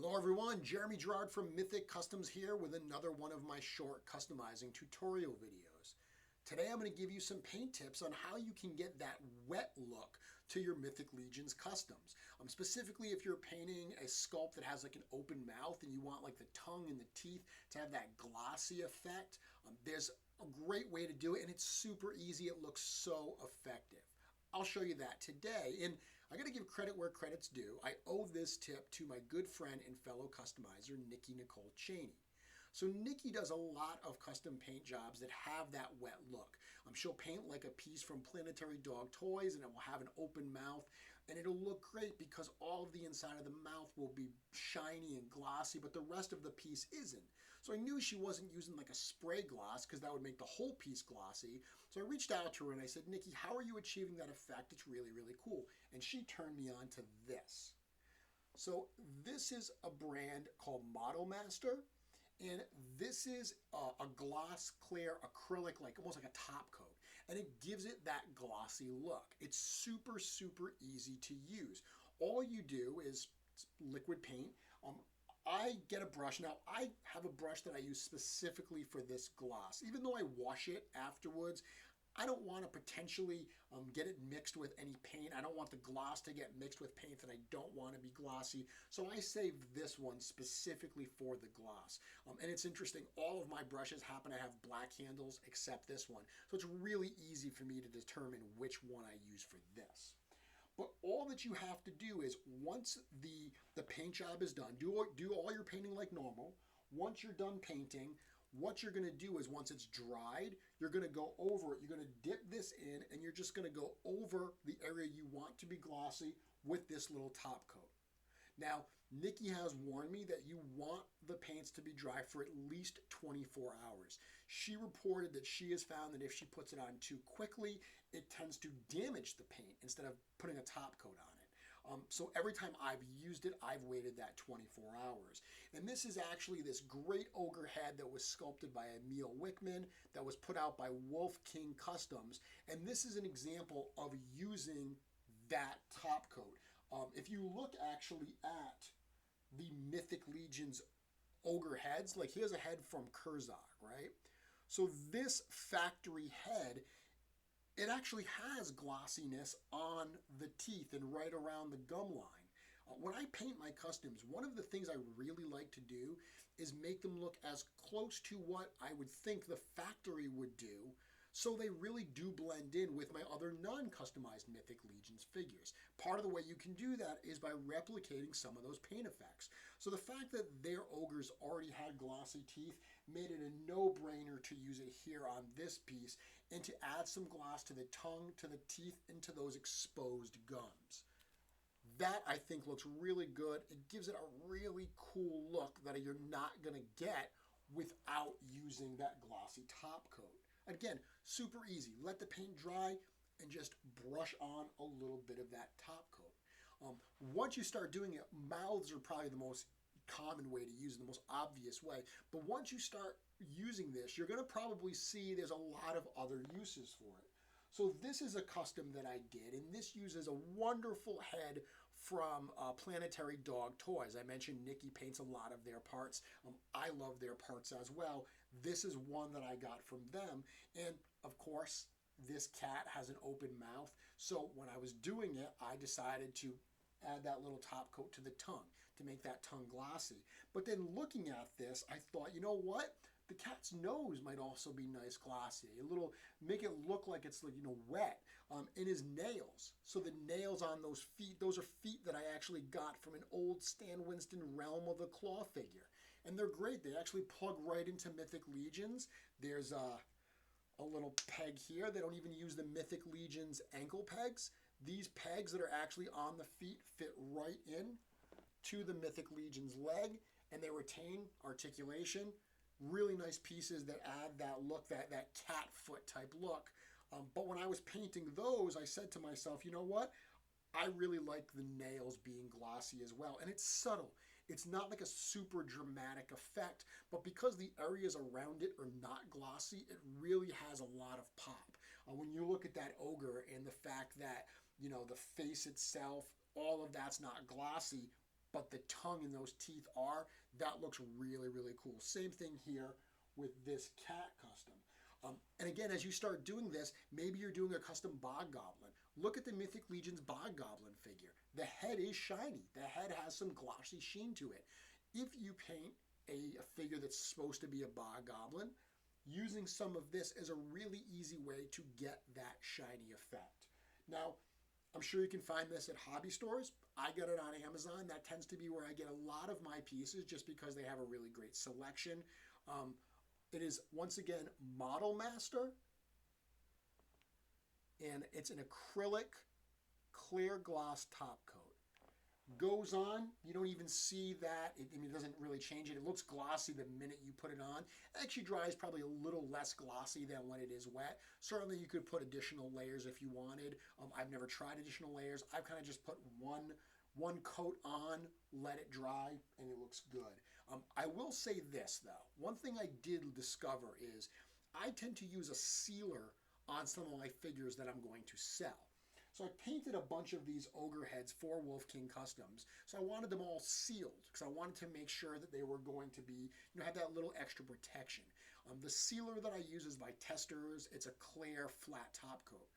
Hello everyone, Jeremy Gerard from Mythic Customs here with another one of my short customizing tutorial videos. Today I'm going to give you some paint tips on how you can get that wet look to your Mythic Legions customs. Specifically if you're painting a sculpt that has like an open mouth and you want like the tongue and the teeth to have that glossy effect, there's a great way to do it and it's super easy. It looks so effective. I'll show you that today. And I got to give credit where credit's due. I owe this tip to my good friend and fellow customizer, Nikki Nicole Cheney. So Nikki does a lot of custom paint jobs that have that wet look. She'll paint like a piece from Planetary Dog Toys and it will have an open mouth and it'll look great because all of the inside of the mouth will be shiny and glossy, but the rest of the piece isn't. So I knew she wasn't using like a spray gloss because that would make the whole piece glossy. So I reached out to her and I said, Nikki, how are you achieving that effect? It's really, really cool. And she turned me on to this. So this is a brand called Model Master. And this is a gloss clear acrylic, like almost like a top coat. And it gives it that glossy look. It's super, super easy to use. All you do is liquid paint. I get a brush. Now, I have a brush that I use specifically for this gloss. Even though I wash it afterwards, I don't want to potentially get it mixed with any paint. I don't want the gloss to get mixed with paint that I don't want to be glossy. So I saved this one specifically for the gloss. And it's interesting, all of my brushes happen to have black handles except this one. So it's really easy for me to determine which one I use for this. But all that you have to do is once the paint job is done, do all your painting like normal. Once you're done painting, what you're going to do is once it's dried, you're going to go over it. You're going to dip this in and you're just going to go over the area you want to be glossy with this little top coat. Now, Nikki has warned me that you want the paints to be dry for at least 24 hours. She reported that she has found that if she puts it on too quickly, it tends to damage the paint instead of putting a top coat on it. So every time I've used it, I've waited that 24 hours. And this is actually this great ogre head that was sculpted by Emil Wickman that was put out by Wolf King Customs. And this is an example of using that top coat. If you look actually at the Mythic Legions ogre heads, like here's a head from Kurzog, right? So this factory head, it actually has glossiness on the teeth and right around the gum line. When I paint my customs, one of the things I really like to do is make them look as close to what I would think the factory would do, so they really do blend in with my other non-customized Mythic Legions figures. Part of the way you can do that is by replicating some of those paint effects. So the fact that their ogres already had glossy teeth made it a no-brainer to use it here on this piece and to add some gloss to the tongue, to the teeth, and to those exposed gums. That I think looks really good. It gives it a really cool look that you're not going to get without using that glossy top coat. Again, super easy. Let the paint dry and just brush on a little bit of that top coat. Once you start doing it, mouths are probably the most common way to use it, the most obvious way. But once you start using this, you're going to probably see there's a lot of other uses for it. So this is a custom that I did, and this uses a wonderful head from Planetary Dog Toys. I mentioned Nikki paints a lot of their parts. I love their parts as well. This is one that I got from them, and of course, this cat has an open mouth. So when I was doing it, I decided to add that little top coat to the tongue to make that tongue glossy. But then looking at this, I thought, you know what? The cat's nose might also be nice glossy. A little, make it look like it's like, wet. And his nails. So the nails on those are feet that I actually got from an old Stan Winston Realm of the Claw figure. And they're great. They actually plug right into Mythic Legions. There's a little peg here. They don't even use the Mythic Legions ankle pegs. These pegs that are actually on the feet fit right in to the Mythic Legions leg, and they retain articulation. Really nice pieces that add that look, that cat foot type look. But when I was painting those, I said to myself, you know what? I really like the nails being glossy as well. And it's subtle. It's not like a super dramatic effect, but because the areas around it are not glossy, it really has a lot of pop. When you look at that ogre and the fact that, the face itself, all of that's not glossy, but the tongue and those teeth are, that looks really, really cool. Same thing here with this cat custom. And again, as you start doing this, maybe you're doing a custom Bog Goblin. Look at the Mythic Legions Bog Goblin figure. The head is shiny. The head has some glossy sheen to it. If you paint a figure that's supposed to be a Bog Goblin, using some of this is a really easy way to get that shiny effect. Now, I'm sure you can find this at hobby stores. I get it on Amazon. That tends to be where I get a lot of my pieces just because they have a really great selection. It is, once again, Model Master, and it's an acrylic clear gloss top coat. Goes on, you don't even see that. It doesn't really change it. It looks glossy the minute you put it on. It actually dries probably a little less glossy than when it is wet. Certainly you could put additional layers if you wanted. I've never tried additional layers. I've kind of just put one coat on, let it dry, and it looks good. I will say this though. One thing I did discover is I tend to use a sealer on some of my figures that I'm going to sell. So I painted a bunch of these ogre heads for Wolf King Customs. So I wanted them all sealed because I wanted to make sure that they were going to be, have that little extra protection. The sealer that I use is by Testers. It's a clear flat top coat.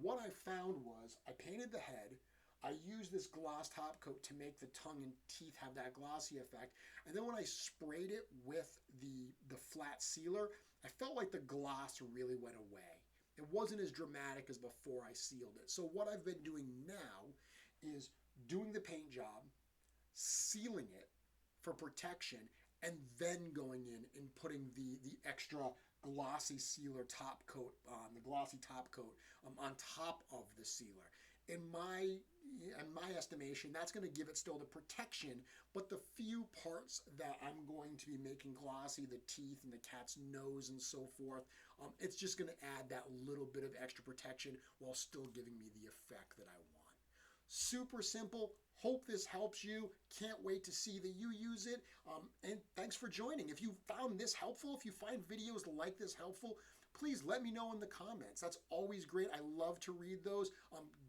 What I found was I painted the head. I used this gloss top coat to make the tongue and teeth have that glossy effect. And then when I sprayed it with the flat sealer, I felt like the gloss really went away. It wasn't as dramatic as before I sealed it. So what I've been doing now is doing the paint job, sealing it for protection, and then going in and putting the extra glossy sealer top coat on, the glossy top coat on top of the sealer. In my estimation, that's going to give it still the protection, but the few parts that I'm going to be making glossy, the teeth and the cat's nose and so forth, it's just going to add that little bit of extra protection while still giving me the effect that I want. Super simple. Hope this helps you. Can't wait to see that you use it. And thanks for joining. If you found this helpful, if you find videos like this helpful, please let me know in the comments. That's always great. I love to read those.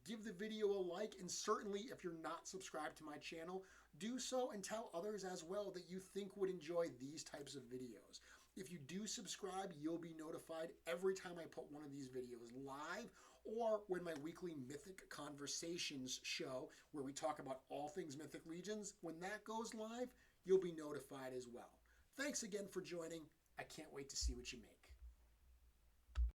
Give the video a like, and certainly if you're not subscribed to my channel, do so and tell others as well that you think would enjoy these types of videos. If you do subscribe, you'll be notified every time I put one of these videos live, or when my weekly Mythic Conversations show, where we talk about all things Mythic Legions, when that goes live, you'll be notified as well. Thanks again for joining. I can't wait to see what you make.